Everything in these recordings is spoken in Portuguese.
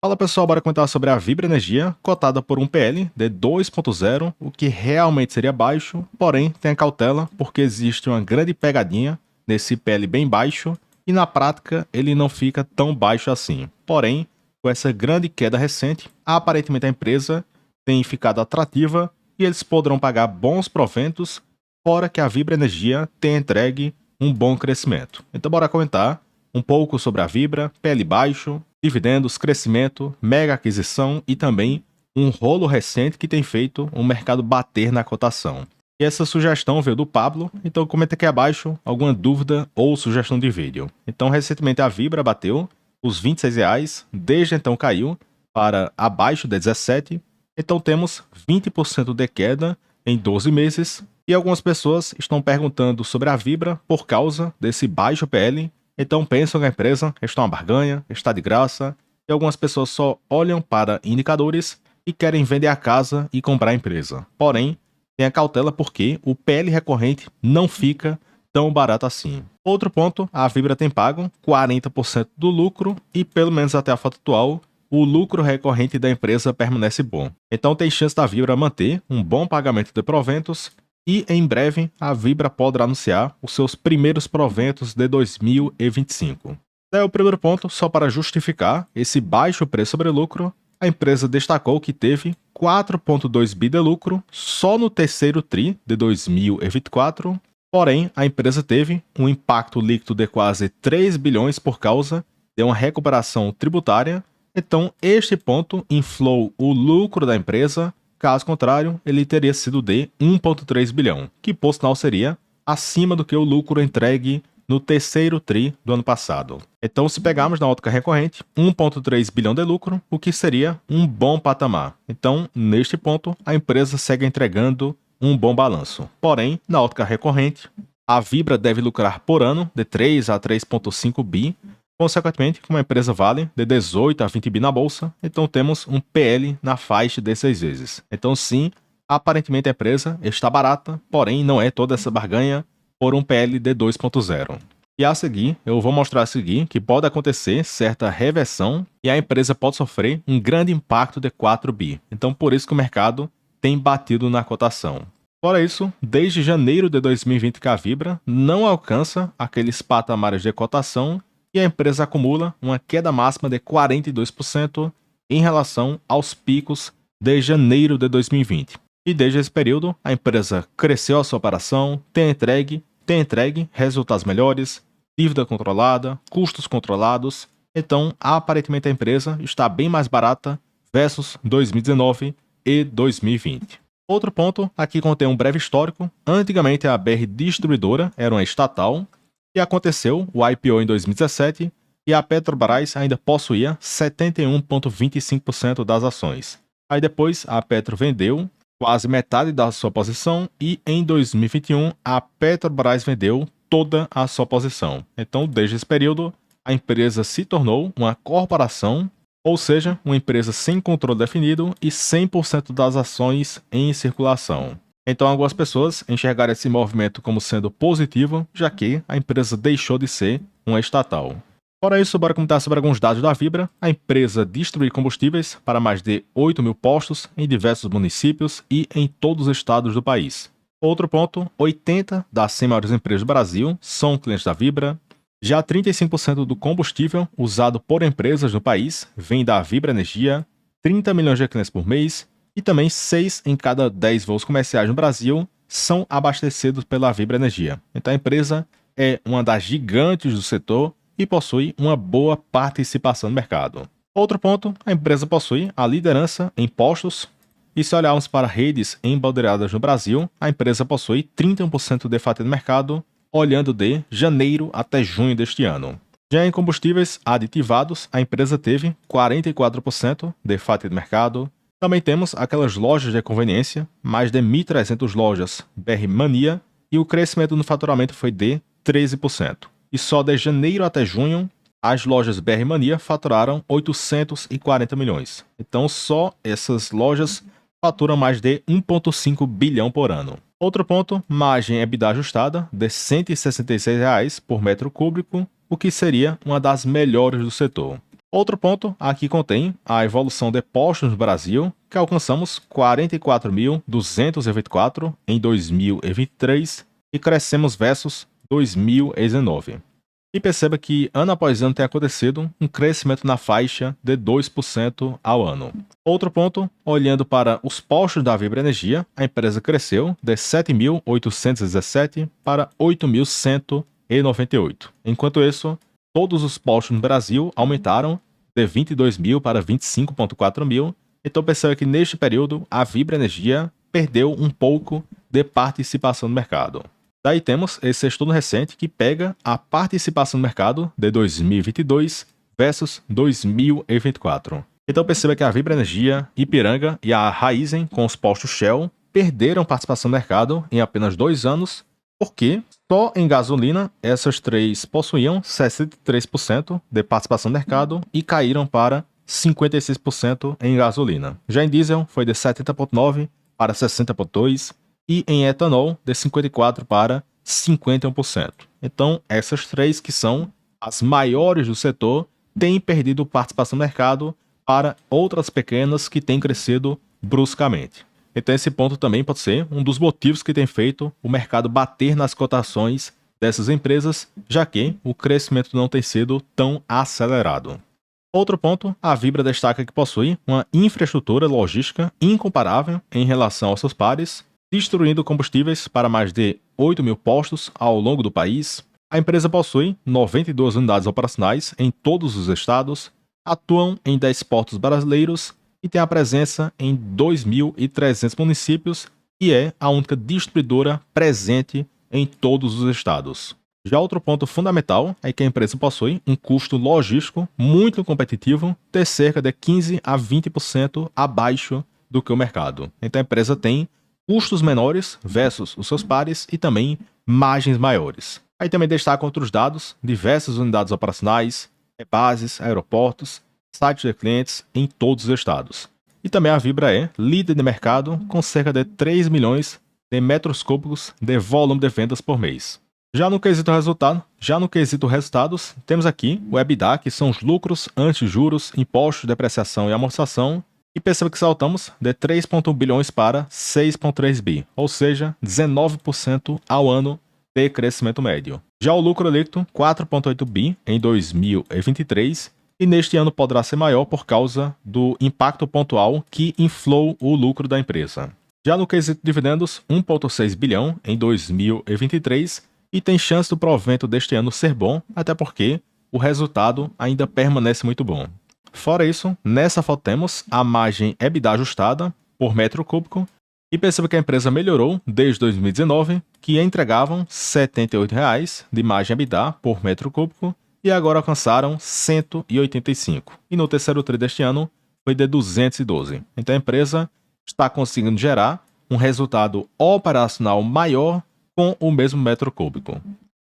Fala pessoal, bora comentar sobre a Vibra Energia, cotada por um PL de 2.0, o que realmente seria baixo, porém tenha cautela porque existe uma grande pegadinha nesse PL bem baixo e na prática ele não fica tão baixo assim. Porém, com essa grande queda recente, aparentemente a empresa tem ficado atrativa e eles poderão pagar bons proventos, fora que a Vibra Energia tenha entregue um bom crescimento. Então bora comentar um pouco sobre a Vibra, PL baixo, dividendos, crescimento, mega aquisição e também um rolo recente que tem feito o mercado bater na cotação. E essa sugestão veio do Pablo, então comenta aqui abaixo alguma dúvida ou sugestão de vídeo. Então recentemente a Vibra bateu os R$ 26, desde então caiu para abaixo de 17, então temos 20% de queda em 12 meses, e algumas pessoas estão perguntando sobre a Vibra por causa desse baixo PL. Então pensam que a empresa está uma barganha, está de graça, e algumas pessoas só olham para indicadores e querem vender a casa e comprar a empresa. Porém, tenha cautela porque o PL recorrente não fica tão barato assim. Outro ponto, a Vibra tem pago 40% do lucro e pelo menos até a foto atual, o lucro recorrente da empresa permanece bom. Então tem chance da Vibra manter um bom pagamento de proventos e em breve a Vibra poderá anunciar os seus primeiros proventos de 2025. Daí o primeiro ponto, só para justificar esse baixo preço sobre lucro, a empresa destacou que teve 4,2 bi de lucro só no terceiro TRI de 2024, porém a empresa teve um impacto líquido de quase 3 bilhões por causa de uma recuperação tributária, então este ponto inflou o lucro da empresa. Caso contrário, ele teria sido de 1,3 bilhão, que por sinal seria acima do que o lucro entregue no terceiro TRI do ano passado. Então, se pegarmos na ótica recorrente, 1,3 bilhão de lucro, o que seria um bom patamar. Então, neste ponto, a empresa segue entregando um bom balanço. Porém, na ótica recorrente, a Vibra deve lucrar por ano de 3 a 3,5 bi. Consequentemente, como a empresa vale de 18 a 20 bi na bolsa, então temos um PL na faixa de 6 vezes. Então sim, aparentemente a empresa está barata, porém não é toda essa barganha por um PL de 2.0. E a seguir, eu vou mostrar a seguir que pode acontecer certa reversão e a empresa pode sofrer um grande impacto de 4 bi. Então por isso que o mercado tem batido na cotação. Fora isso, desde janeiro de 2020 que a Vibra não alcança aqueles patamares de cotação e a empresa acumula uma queda máxima de 42% em relação aos picos de janeiro de 2020. E desde esse período, a empresa cresceu a sua operação, tem entregue resultados melhores, dívida controlada, custos controlados, então aparentemente a empresa está bem mais barata versus 2019 e 2020. Outro ponto, aqui contém um breve histórico. Antigamente a BR Distribuidora era uma estatal, e aconteceu o IPO em 2017 e a Petrobras ainda possuía 71,25% das ações. Aí depois a Petro vendeu quase metade da sua posição e em 2021 a Petrobras vendeu toda a sua posição. Então, desde esse período, a empresa se tornou uma corporação, ou seja, uma empresa sem controle definido e 100% das ações em circulação. Então, algumas pessoas enxergaram esse movimento como sendo positivo, já que a empresa deixou de ser uma estatal. Fora isso, bora comentar sobre alguns dados da Vibra. A empresa distribui combustíveis para mais de 8 mil postos em diversos municípios e em todos os estados do país. Outro ponto, 80 das 100 maiores empresas do Brasil são clientes da Vibra. Já 35% do combustível usado por empresas no país vem da Vibra Energia, 30 milhões de clientes por mês, e também 6 em cada 10 voos comerciais no Brasil são abastecidos pela Vibra Energia. Então a empresa é uma das gigantes do setor e possui uma boa participação no mercado. Outro ponto, a empresa possui a liderança em postos. E se olharmos para redes embandeiradas no Brasil, a empresa possui 31% de fatia de mercado, olhando de janeiro até junho deste ano. Já em combustíveis aditivados, a empresa teve 44% de fatia de mercado. Também temos aquelas lojas de conveniência, mais de 1.300 lojas BR Mania, e o crescimento no faturamento foi de 13%. E só de janeiro até junho, as lojas BR Mania faturaram 840 milhões. Então só essas lojas faturam mais de 1,5 bilhão por ano. Outro ponto, margem EBITDA ajustada de R$ 166 por metro cúbico, o que seria uma das melhores do setor. Outro ponto aqui contém a evolução de postos no Brasil, que alcançamos 44.224 em 2023 e crescemos versus 2019. E perceba que ano após ano tem acontecido um crescimento na faixa de 2% ao ano. Outro ponto, olhando para os postos da Vibra Energia, a empresa cresceu de 7.817 para 8.198. Enquanto isso, todos os postos no Brasil aumentaram de 22.000 para 25.4 mil. Então perceba que neste período a Vibra Energia perdeu um pouco de participação no mercado. Daí temos esse estudo recente que pega a participação no mercado de 2022 versus 2024. Então perceba que a Vibra Energia, Ipiranga e a Raízen, com os postos Shell, perderam participação no mercado em apenas 2 anos, porque só em gasolina essas três possuíam 63% de participação no mercado e caíram para 56% em gasolina. Já em diesel foi de 70,9% para 60,2%, e em etanol de 54% para 51%. Então, essas três que são as maiores do setor têm perdido participação no mercado para outras pequenas que têm crescido bruscamente. Então, esse ponto também pode ser um dos motivos que tem feito o mercado bater nas cotações dessas empresas, já que o crescimento não tem sido tão acelerado. Outro ponto, a Vibra destaca que possui uma infraestrutura logística incomparável em relação aos seus pares, distribuindo combustíveis para mais de 8.000 postos ao longo do país. A empresa possui 92 unidades operacionais em todos os estados, atuam em 10 portos brasileiros e tem a presença em 2.300 municípios e é a única distribuidora presente em todos os estados. Já outro ponto fundamental é que a empresa possui um custo logístico muito competitivo, de cerca de 15 a 20% abaixo do que o mercado. Então a empresa tem custos menores versus os seus pares e também margens maiores. Aí também destaca outros dados, diversas unidades operacionais, bases, aeroportos, sites de clientes em todos os estados. E também a Vibra é líder de mercado com cerca de 3 milhões de metros cúbicos de volume de vendas por mês. Já no quesito resultados, temos aqui o EBITDA, que são os lucros antes juros, impostos, depreciação e amortização, e perceba que saltamos de 3,1 bilhões para 6,3 bi, ou seja, 19% ao ano de crescimento médio. Já o lucro líquido, 4,8 bi em 2023, e neste ano poderá ser maior por causa do impacto pontual que inflou o lucro da empresa. Já no quesito dividendos, 1,6 bilhão em 2023, e tem chance do provento deste ano ser bom, até porque o resultado ainda permanece muito bom. Fora isso, nessa foto temos a margem EBITDA ajustada por metro cúbico, e perceba que a empresa melhorou desde 2019, que entregavam R$ 78 de margem EBITDA por metro cúbico, e agora alcançaram 185. E no terceiro tri deste ano foi de 212. Então a empresa está conseguindo gerar um resultado operacional maior com o mesmo metro cúbico.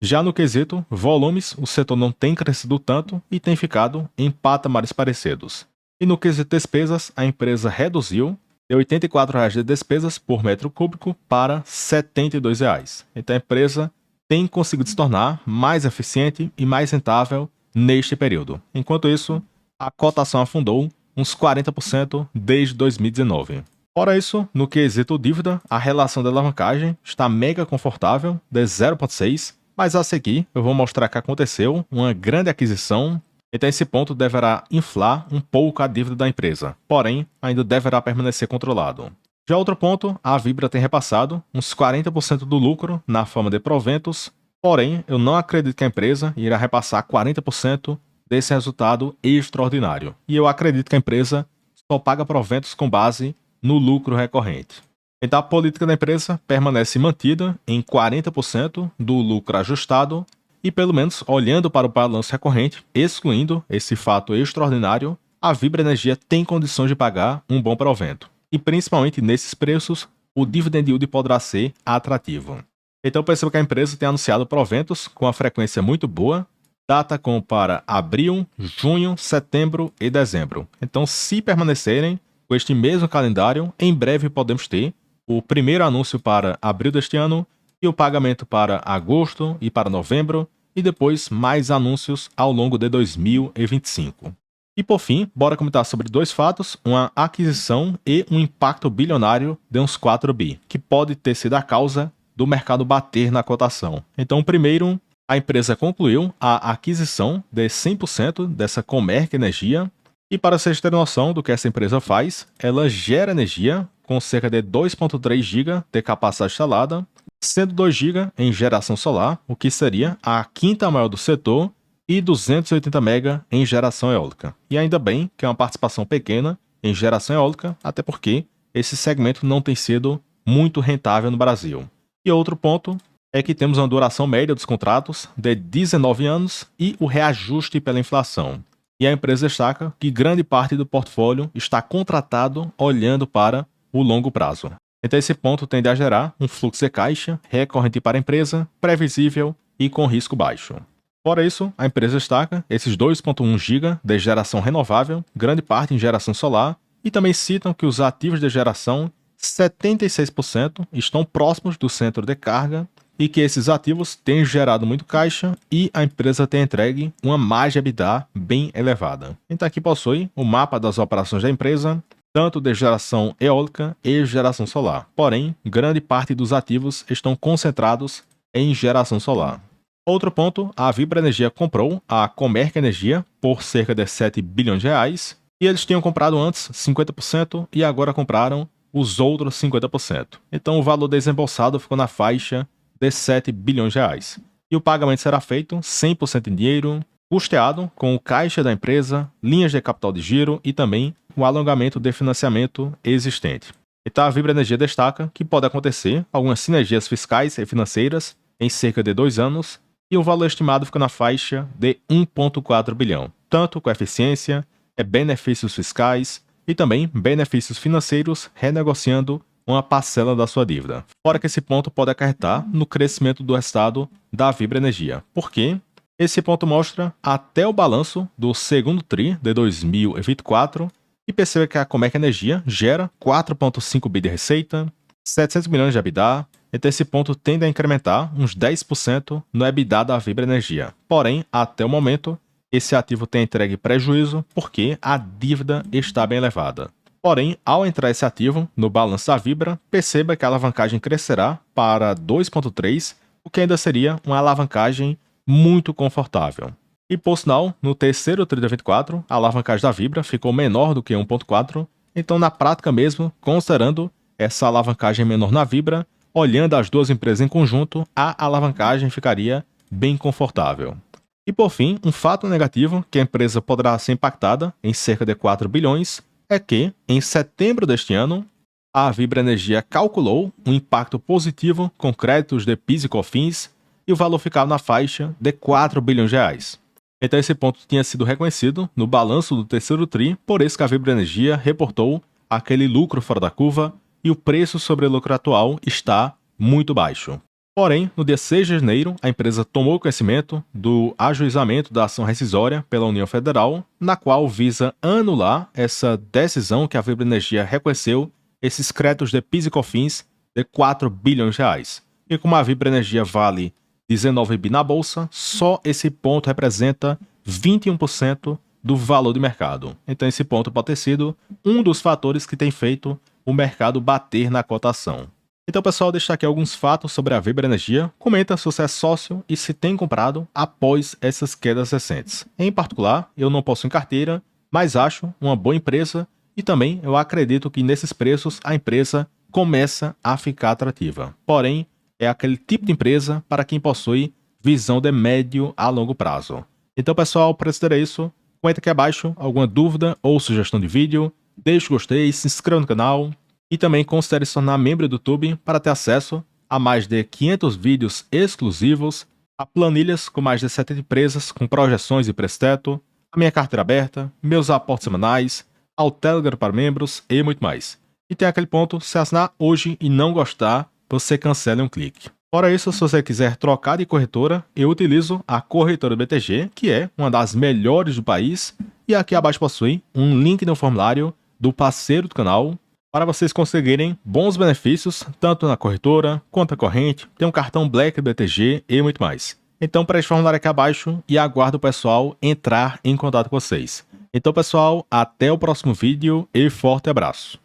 Já no quesito volumes, o setor não tem crescido tanto e tem ficado em patamares parecidos. E no quesito despesas, a empresa reduziu de R$ 84 de despesas por metro cúbico para R$ 72. Então a empresa tem conseguido se tornar mais eficiente e mais rentável neste período. Enquanto isso, a cotação afundou uns 40% desde 2019. Fora isso, no quesito dívida, a relação de alavancagem está mega confortável, de 0,6, mas a seguir eu vou mostrar que aconteceu uma grande aquisição, então esse ponto deverá inflar um pouco a dívida da empresa, porém ainda deverá permanecer controlado. Já outro ponto, a Vibra tem repassado uns 40% do lucro na forma de proventos, porém eu não acredito que a empresa irá repassar 40% desse resultado extraordinário, e eu acredito que a empresa só paga proventos com base no lucro recorrente. Então a política da empresa permanece mantida em 40% do lucro ajustado e, pelo menos olhando para o balanço recorrente, excluindo esse fato extraordinário, a Vibra Energia tem condições de pagar um bom provento. E principalmente nesses preços, o dividend yield poderá ser atrativo. Então perceba que a empresa tem anunciado proventos com uma frequência muito boa, data como para abril, junho, setembro e dezembro. Então, se permanecerem com este mesmo calendário, em breve podemos ter o primeiro anúncio para abril deste ano e o pagamento para agosto e para novembro, e depois mais anúncios ao longo de 2025. E por fim, bora comentar sobre dois fatos, uma aquisição e um impacto bilionário de uns 4 bi, que pode ter sido a causa do mercado bater na cotação. Então, primeiro, a empresa concluiu a aquisição de 100% dessa Comerc Energia. E para vocês terem noção do que essa empresa faz, ela gera energia com cerca de 2,3 GB de capacidade instalada, sendo 2 GB em geração solar, o que seria a quinta maior do setor, e 280 MB em geração eólica. E ainda bem que é uma participação pequena em geração eólica, até porque esse segmento não tem sido muito rentável no Brasil. E outro ponto é que temos uma duração média dos contratos de 19 anos e o reajuste pela inflação. E a empresa destaca que grande parte do portfólio está contratado olhando para o longo prazo. Então esse ponto tende a gerar um fluxo de caixa recorrente para a empresa, previsível e com risco baixo. Fora isso, a empresa destaca esses 2,1 GB de geração renovável, grande parte em geração solar, e também citam que os ativos de geração, 76% estão próximos do centro de carga e que esses ativos têm gerado muito caixa e a empresa tem entregue uma margem EBITDA bem elevada. Então aqui possui o mapa das operações da empresa, tanto de geração eólica e geração solar. Porém, grande parte dos ativos estão concentrados em geração solar. Outro ponto, a Vibra Energia comprou a Comerc Energia por cerca de 7 bilhões de reais, e eles tinham comprado antes 50% e agora compraram os outros 50%. Então o valor desembolsado ficou na faixa de 7 bilhões de reais. E o pagamento será feito 100% em dinheiro, custeado com o caixa da empresa, linhas de capital de giro e também o alongamento de financiamento existente. Então a Vibra Energia destaca que pode acontecer algumas sinergias fiscais e financeiras em cerca de 2 anos, e o valor estimado fica na faixa de 1,4 bilhão, tanto com eficiência, benefícios fiscais e também benefícios financeiros renegociando uma parcela da sua dívida. Fora que esse ponto pode acarretar no crescimento do resultado da Vibra Energia, porque esse ponto mostra até o balanço do segundo TRI de 2024 e perceba que a Comerc Energia gera 4,5 bi de receita, 700 milhões de EBITDA. Então esse ponto tende a incrementar uns 10% no EBITDA da Vibra Energia. Porém, até o momento, esse ativo tem entregue prejuízo porque a dívida está bem elevada. Porém, ao entrar esse ativo no balanço da Vibra, perceba que a alavancagem crescerá para 2,3, o que ainda seria uma alavancagem muito confortável. E por sinal, no terceiro TRI de 2024, a alavancagem da Vibra ficou menor do que 1,4, então na prática mesmo, considerando essa alavancagem menor na Vibra, olhando as duas empresas em conjunto, a alavancagem ficaria bem confortável. E por fim, um fato negativo que a empresa poderá ser impactada em cerca de 4 bilhões é que, em setembro deste ano, a Vibra Energia calculou um impacto positivo com créditos de PIS e COFINS e o valor ficava na faixa de 4 bilhões de reais. Então esse ponto tinha sido reconhecido no balanço do terceiro TRI, por isso que a Vibra Energia reportou aquele lucro fora da curva e o preço sobre o lucro atual está muito baixo. Porém, no dia 6 de janeiro, a empresa tomou conhecimento do ajuizamento da ação rescisória pela União Federal, na qual visa anular essa decisão que a Vibra Energia reconheceu esses créditos de PIS e COFINS de 4 bilhões de reais. E como a Vibra Energia vale 19 bi na bolsa, só esse ponto representa 21% do valor de mercado. Então esse ponto pode ter sido um dos fatores que tem feito o mercado bater na cotação. Então, pessoal, deixar aqui alguns fatos sobre a Vibra Energia. Comenta se você é sócio e se tem comprado após essas quedas recentes. Em particular, eu não posso em carteira, mas acho uma boa empresa e também eu acredito que nesses preços a empresa começa a ficar atrativa. Porém, é aquele tipo de empresa para quem possui visão de médio a longo prazo. Então, pessoal, para ser isso, comenta aqui abaixo alguma dúvida ou sugestão de vídeo. Deixe o gostei, se inscreva no canal e também considere se tornar membro do YouTube para ter acesso a mais de 500 vídeos exclusivos, a planilhas com mais de 70 empresas com projeções e preço-teto, a minha carteira aberta, meus aportes semanais, ao Telegram para membros e muito mais. E tem aquele ponto, se assinar hoje e não gostar, você cancela em um clique. Fora isso, se você quiser trocar de corretora, eu utilizo a corretora BTG, que é uma das melhores do país, e aqui abaixo possui um link no formulário do parceiro do canal, para vocês conseguirem bons benefícios, tanto na corretora, conta corrente, tem um cartão Black BTG e muito mais. Então preencha o formulário aqui abaixo e aguardo o pessoal entrar em contato com vocês. Então, pessoal, até o próximo vídeo e forte abraço.